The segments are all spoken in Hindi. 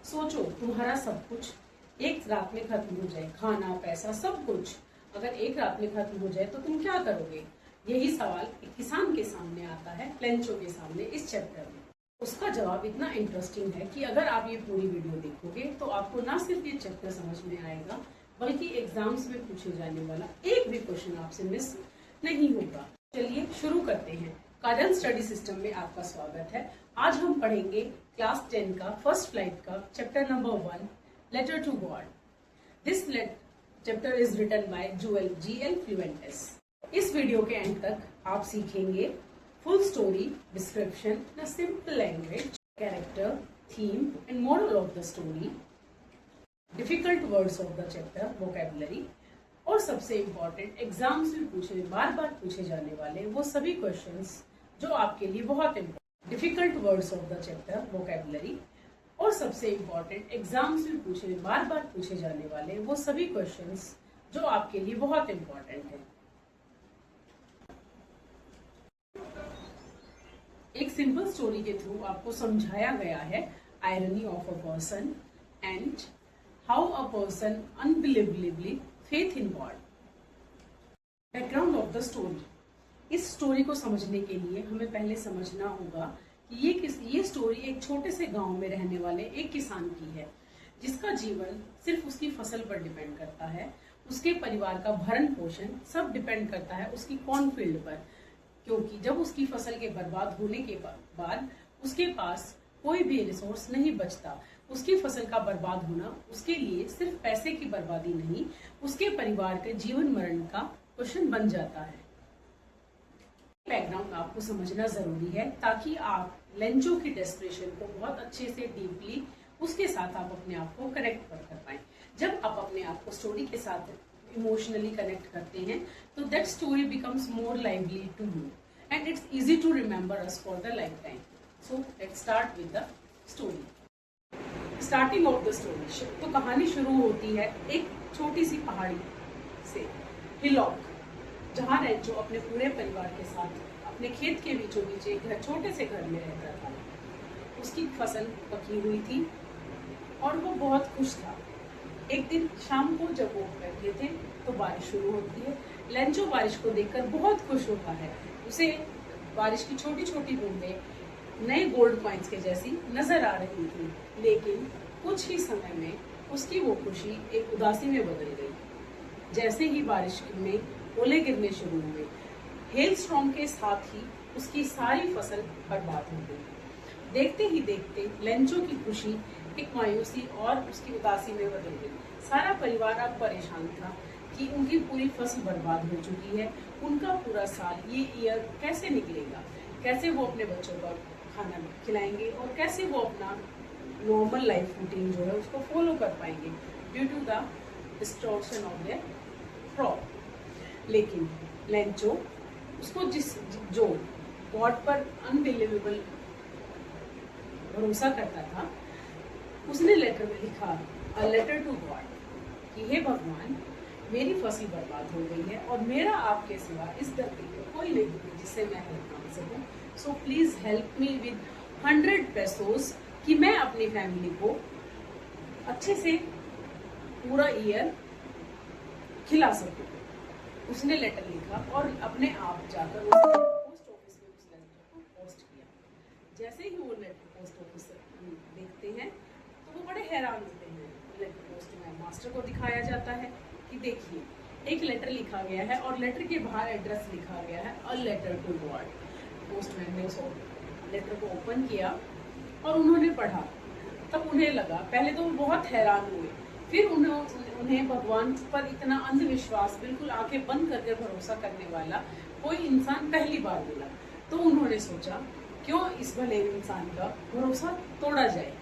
सोचो तुम्हारा सब कुछ एक रात में खत्म हो जाए, खाना पैसा सब कुछ अगर एक रात में खत्म हो जाए तो तुम क्या करोगे? यही सवाल एक किसान के सामने आता है, लेंचो के सामने इस चैप्टर में। उसका जवाब इतना इंटरेस्टिंग है कि अगर आप ये पूरी वीडियो देखोगे तो आपको ना सिर्फ ये चैप्टर समझ में आएगा बल्कि एग्जाम्स में पूछे जाने वाला एक भी क्वेश्चन आपसे मिस नहीं होगा। चलिए शुरू करते हैं। काजल स्टडी सिस्टम में आपका स्वागत है। आज हम पढ़ेंगे क्लास 10 का फर्स्ट फ्लाइट का chapter number 1, letter to God. This chapter is written by जूएल GL फ्लुएंटेस। इस वीडियो के एंड तक आप सीखेंगे full story, description in a simple language, character, theme and moral of the story, difficult words of the chapter, vocabulary और सबसे इम्पोर्टेंट एग्जाम्स में बार बार पूछे जाने वाले वो सभी क्वेश्चंस जो आपके लिए बहुत important. Difficult words of the chapter, vocabulary और सबसे इम्पोर्टेंट एग्जाम्स में बार बार पूछे जाने वाले वो सभी क्वेश्चंस जो आपके लिए बहुत इम्पोर्टेंट है। एक सिंपल स्टोरी के थ्रू आपको समझाया गया है irony of a person and how a person unbelievably faith in God. Background of the story. इस स्टोरी को समझने के लिए हमें पहले समझना होगा कि ये स्टोरी एक छोटे से गांव में रहने वाले एक किसान की है जिसका जीवन सिर्फ उसकी फसल पर डिपेंड करता है। उसके परिवार का भरण पोषण सब डिपेंड करता है उसकी कॉर्नफील्ड पर, क्योंकि जब उसकी फसल के बर्बाद होने के बाद उसके पास कोई भी रिसोर्स नहीं बचता। उसकी फसल का बर्बाद होना उसके लिए सिर्फ पैसे की बर्बादी नहीं, उसके परिवार के जीवन मरण का क्वेश्चन बन जाता है। बैकग्राउंड आपको समझना जरूरी है ताकि आप लेंचो की डेस्परेशन को बहुत अच्छे से डीपली उसके साथ आप अपने आप को कनेक्ट कर पाए। जब आप अपने आप को स्टोरी के साथ इमोशनली कनेक्ट करते हैं तो that story becomes more lively to you and it's easy to remember us for the lifetime. So let's start with the story. Starting of the story. तो कहानी शुरू होती है एक छोटी सी पहाड़ी से, हिलॉक, जहाँ लेंचो अपने पूरे परिवार के साथ अपने खेत के बीचों बीच एक छोटे से घर में रहता था। उसकी फसल पकी हुई थी और वो बहुत खुश था। एक दिन शाम को जब वो बैठे थे तो बारिश शुरू होती है। लेंचो बारिश को देखकर बहुत खुश होता है। उसे बारिश की छोटी छोटी बूंदें नए गोल्ड कॉइन्स के जैसी नजर आ रही थी, लेकिन कुछ ही समय में उसकी वो खुशी एक उदासी में बदल गई। जैसे ही बारिश में ओले गिरने शुरू हुए, हेल स्टॉर्म के साथ ही उसकी सारी फसल बर्बाद हो गई। देखते ही देखते लेंचो की खुशी एक मायूसी और उसकी उदासी में बदल गई। सारा परिवार अब परेशान था कि उनकी पूरी फसल बर्बाद हो चुकी है। उनका पूरा साल, ये ईयर कैसे निकलेगा, कैसे वो अपने बच्चों को खाना खिलाएंगे और कैसे वो अपना नॉर्मल लाइफ रूटीन जो है उसको फॉलो कर पाएंगे due to the destruction of their crop. लेकिन लेंचो उसको जो गॉड पर अनबिलीवेबल भरोसा करता था, उसने लेटर में लिखा अ लेटर टू गॉड कि हे भगवान, मेरी फसल बर्बाद हो गई है और मेरा आपके सिवा इस धरती पर कोई नहीं है जिससे मैं हेल्प मांग सकूं। So please help me with 100 pesos कि मैं अपनी फैमिली को अच्छे से पूरा ईयर खिला सकूं। उसने लेटर लिखा और अपने आप जाकर पोस्ट ऑफिस में उस लेटर को पोस्ट किया। जैसे ही वो लेटर पोस्ट ऑफिस देखते हैं तो वो बड़े हैरान होते हैं। लेटर पोस्ट में मास्टर को दिखाया जाता है कि देखिए एक लेटर लिखा गया है और लेटर के बाहर एड्रेस लिखा गया है a letter to God. Postman ने उस लेटर को ओपन किया और उन्होंने पढ़ा। तब उन्हें लगा, पहले तो वो बहुत हैरान हुए, फिर उन्हें भगवान पर इतना अंधविश्वास, बिल्कुल आंखें बंद करके भरोसा करने वाला कोई इंसान पहली बार मिला। तो उन्होंने सोचा क्यों इस भले इंसान का भरोसा तोड़ा जाए,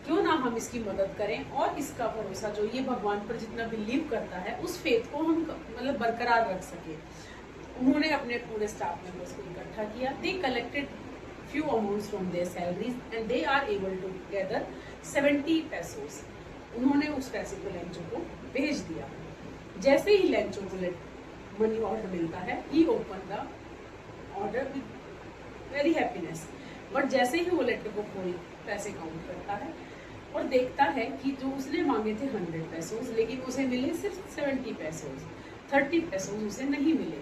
क्यों ना हम इसकी मदद करें और इसका भरोसा जो ये भगवान पर जितना बिलीव करता है उस फेथ को हम मतलब बरकरार रख सके। उन्होंने अपने पूरे स्टाफ मेंबर्स को इकट्ठा किया। They collected few amounts from their salaries and they are able to gather 70 pesos। उन्होंने उस पैसे को लेंचो को भेज दिया। जैसे ही लेंचो को मनी ऑर्डर मिलता है, he opened the order with very happiness। But जैसे ही वो लेटर को पैसे काउंट करता है और देखता है कि जो उसने मांगे थे 100 पैसों, लेकिन उसे मिले सिर्फ 70 पैसों, 30 पैसों उसे नहीं मिले।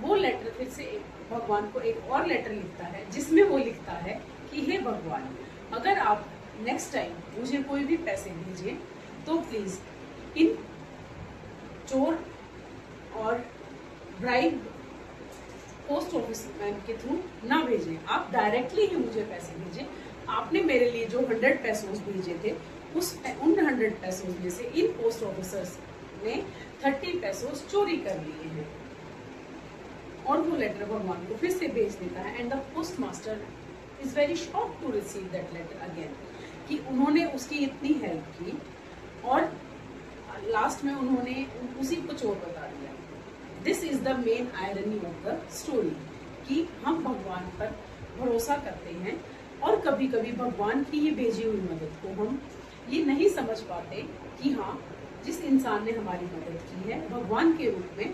वो लेटर फिर से भगवान को एक और लेटर लिखता है जिसमें वो लिखता है कि हे भगवान, अगर आप नेक्स्ट टाइम मुझे कोई भी पैसे भेजें तो प्लीज इन चोर और ब्राइब पोस्ट ऑफिस मैन के थ्रू ना भेजें, आप डायरेक्टली ही मुझे पैसे भेजें। आपने मेरे लिए जो 100 पैसों भेजे थे उन 100 पैसों में से इन पोस्ट ऑफिसर्स ने 30 पैसों चोरी कर लिए हैं। और वो लेटर भगवान को फिर से भेज देता है and the postmaster is very shock to receive that letter again, कि उन्होंने उसकी इतनी हेल्प की और लास्ट में उन्होंने उसी को चोर बता दिया। This is the main irony of the story, कि हम भगवान पर भरोसा करते हैं और कभी कभी भगवान की ये भेजी हुई मदद को हम ये नहीं समझ पाते कि हाँ, जिस इंसान ने हमारी मदद की है भगवान के रूप में,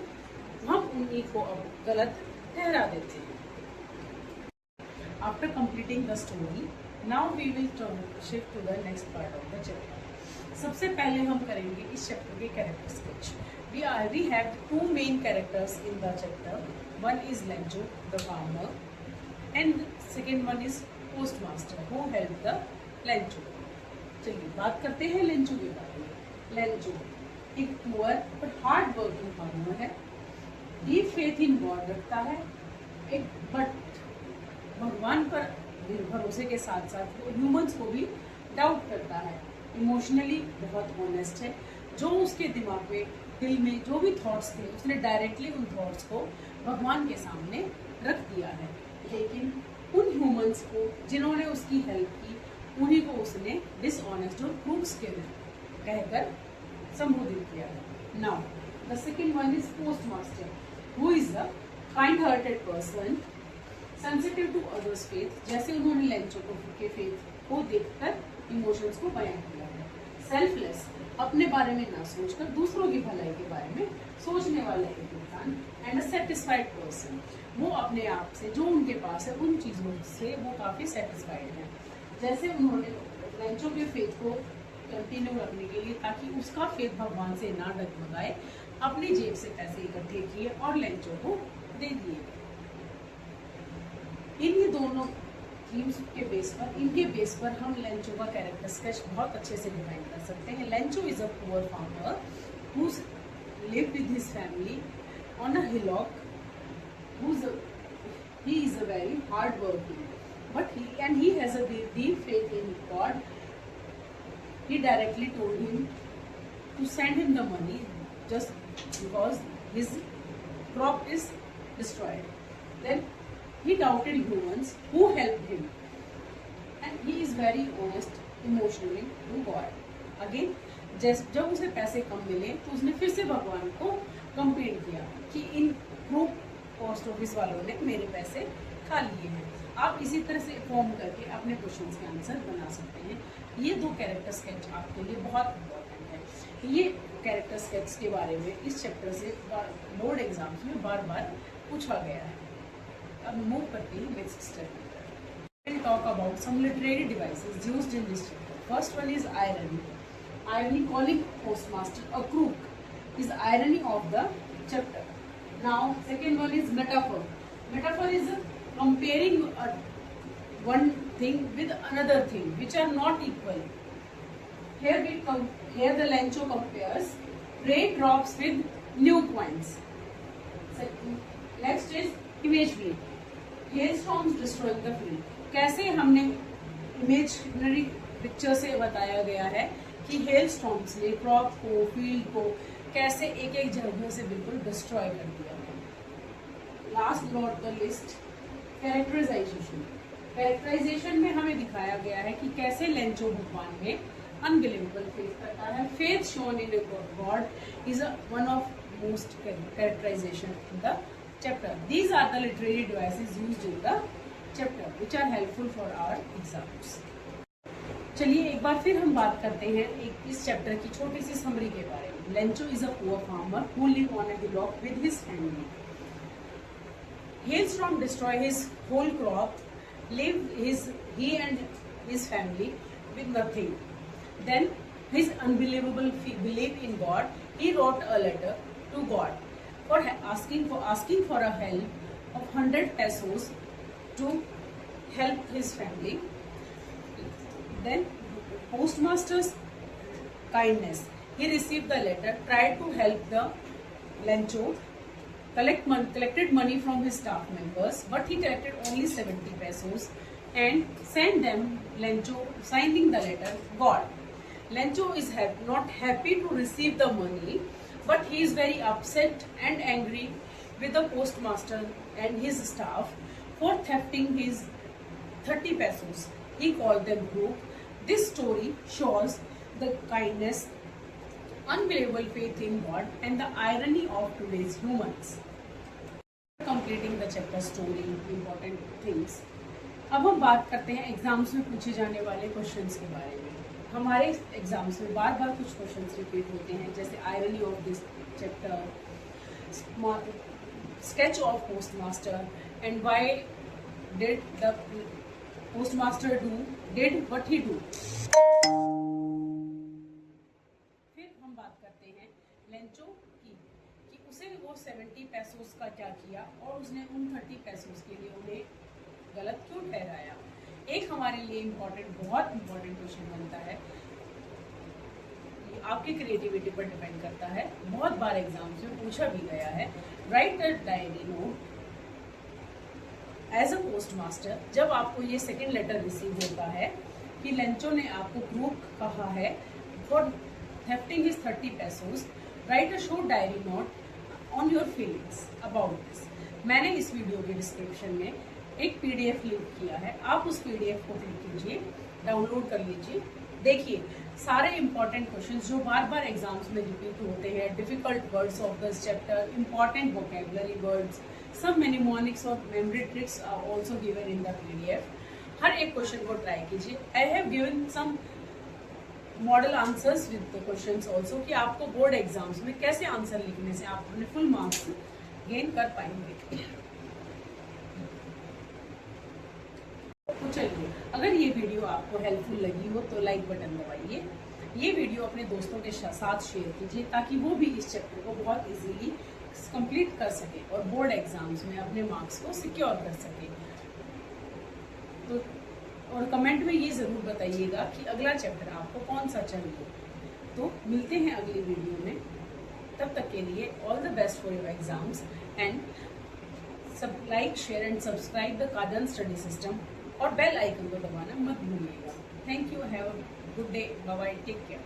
हम उन्हीं को अब गलत ठहरा देते हैं। After completing the story, now we will shift to the next part of the chapter. सबसे पहले हम करेंगे इस चैप्टर के character sketch. We have two main characters in the chapter. One is Lencho, the farmer, and second one is postmaster who helped the Lencho. चलिए बात करते हैं लेंचो के बारे में। लेंचो एक poor but hard working farmer है, डीप फेथ इन गॉड रखता है, एक बट भगवान पर भरोसे के साथ साथ वो ह्यूमंस को भी डाउट करता है। इमोशनली बहुत ऑनेस्ट है, जो उसके दिमाग में दिल में जो भी थॉट्स थे उसने डायरेक्टली उन थॉट्स को भगवान के सामने रख दिया है, लेकिन उन ह्यूमंस को जिन्होंने उसकी हेल्प की उन्हीं को उसने डिसऑनेस्ट और क्रूक्स के कहकर संबोधित किया है। Now the second one is postmaster who is a kind hearted person sensitive to others faith. जैसे उन्होंने लेंचो के फेथ को देखकर इमोशंस को बयान किया है। सेल्फलेस, अपने बारे में ना सोचकर दूसरों की भलाई के बारे में सोचने वाला एक इंसान। एंड अ सेटिस्फाइड पर्सन, वो अपने आप से जो उनके पास है उन चीजों से वो काफी सेटिस्फाइड है। जैसे उन्होंने लेंचो के फेथ को कंटिन्यू रखने के लिए, ताकि उसका फेथ भगवान से ना डगमगाए, अपनी जेब से पैसे इकट्ठे किए और लेंचो को दे दिए। इन दोनों थीम्स के बेस पर, इनके बेस पर हम लेंचो का कैरेक्टर स्केच बहुत अच्छे से डिफाइन कर सकते हैं। Lencho is a poor farmer who live with his family on a hillock, he is a very hard working, but he has a deep faith in God. He directly told him to send him the money just because his crop is destroyed. Then he doubted humans who helped him, and he is very honest emotionally to God. Again, जब उसे पैसे कम मिले तो उसने फिर से भगवान को कंप्लेन किया कि इन ग्रुप पोस्ट ऑफिस वालों ने मेरे पैसे खा लिए हैं। आप इसी तरह से फॉर्म करके अपने क्वेश्चंस के आंसर बना सकते हैं। ये दो कैरेक्टर स्केच आपके लिए बहुत इम्पोर्टेंट है। ये कैरेक्टर स्केच के बारे में इस चैप्टर से बोर्ड एग्जाम्स में बार बार पूछा गया है। अब मूव करते हैं next step. We'll talk about some literary devices used in this chapter. First one is irony. Irony, calling postmaster a crook is irony of the chapter. Now, second one is metaphor. Metaphor is comparing one thing with another thing which are not equal. Here the Lencho compares raindrops with new coins. Next is imagery. Hailstorms destroying the field. कैसे हमने इमेजनरी पिक्चर से बताया गया है कि हेल स्टॉर्म्स ने क्रॉप को, फील्ड को कैसे एक एक जगह से बिल्कुल डिस्ट्रॉय कर दिया है। Last not the least, characterization. Characterization में हमें दिखाया गया है कि कैसे लेंचो भगवान में अनबिलीवेबल फेथ करता है। Faith shown in God is one of most characterization in the chapter. These are the literary devices used in the chapter which are helpful for our exams. चलिए एक बार फिर हम बात करते हैं इस चैप्टर की छोटी सी समरी के बारे में। Lencho is a poor farmer who live on a hillock with his family. Hailstorm destroy his whole crop. He and his family with nothing. Then his unbelievable belief in God, he wrote a letter to God for asking for a help of 100 pesos to help his family. Then postmaster's kindness, he received the letter, tried to help the Lencho, collected money from his staff members, but he collected only 70 pesos and sent them Lencho signing the letter God. Lencho is not happy to receive the money, but he is very upset and angry with the postmaster and his staff for thefting his 30 pesos. He called them crook. This story shows the kindness, unbelievable faith in God and the irony of today's humans. Completing the chapter story, important things. अब हम बात करते हैं एग्जाम्स में पूछे जाने वाले क्वेश्चंस के बारे में। हमारे एग्जाम्स में बार बार कुछ क्वेश्चंस रिपीट होते हैं, जैसे irony of this chapter, sketch of postmaster, and why did the postmaster did what he do. फिर हम बात करते हैं लेंचो की कि उसे वो 70 पैसों का क्या किया और उसने उन 30 पैसों के लिए उन्हें गलत क्यों ठहराया। एक हमारे लिए बहुत इंपॉर्टेंट क्वेश्चन बनता है, आपकी क्रिएटिविटी पर डिपेंड करता है, बहुत बार एग्जाम्स में पूछा भी गया है। Write the diary note as a postmaster. जब आपको ये सेकेंड लेटर रिसीव होता है कि लेंचो ने आपको क्रूक कहा है for thefting his 30 pesos, right a short diary note on your feelings about this. मैंने इस वीडियो के डिस्क्रिप्शन में एक PDF लिंक किया है, आप उस PDF को क्लिक कीजिए, डाउनलोड कर लीजिए, देखिए सारे इंपॉर्टेंट क्वेश्चंस जो बार बार एग्जाम्स में रिपीट होते हैं, difficult words of this chapter, important vocabulary words, सब मेनिमोनिक्स और memory tricks are also given in the PDF। हर एक क्वेश्चन को ट्राई कीजिए। I have given some model answers with the questions also कि आपको बोर्ड एग्जाम्स में कैसे आंसर लिखने से आप अपने फुल मार्क्स गेन कर पाएंगे। तो चलिए, अगर ये वीडियो आपको हेल्पफुल लगी हो तो लाइक बटन दबाइए, ये वीडियो अपने दोस्तों के साथ शेयर कीजिए ताकि वो भी इस चैप्टर को बहुत इजीली कंप्लीट कर सके और बोर्ड एग्जाम्स में अपने मार्क्स को सिक्योर कर सके। तो और कमेंट में ये ज़रूर बताइएगा कि अगला चैप्टर आपको कौन सा चाहिए। तो मिलते हैं अगली वीडियो में, तब तक के लिए all the best for your exams and like, share and subscribe the कादन स्टडी सिस्टम और बेल आइकन को दबाना मत भूलिएगा। Thank you, have a good day, bye bye, take care.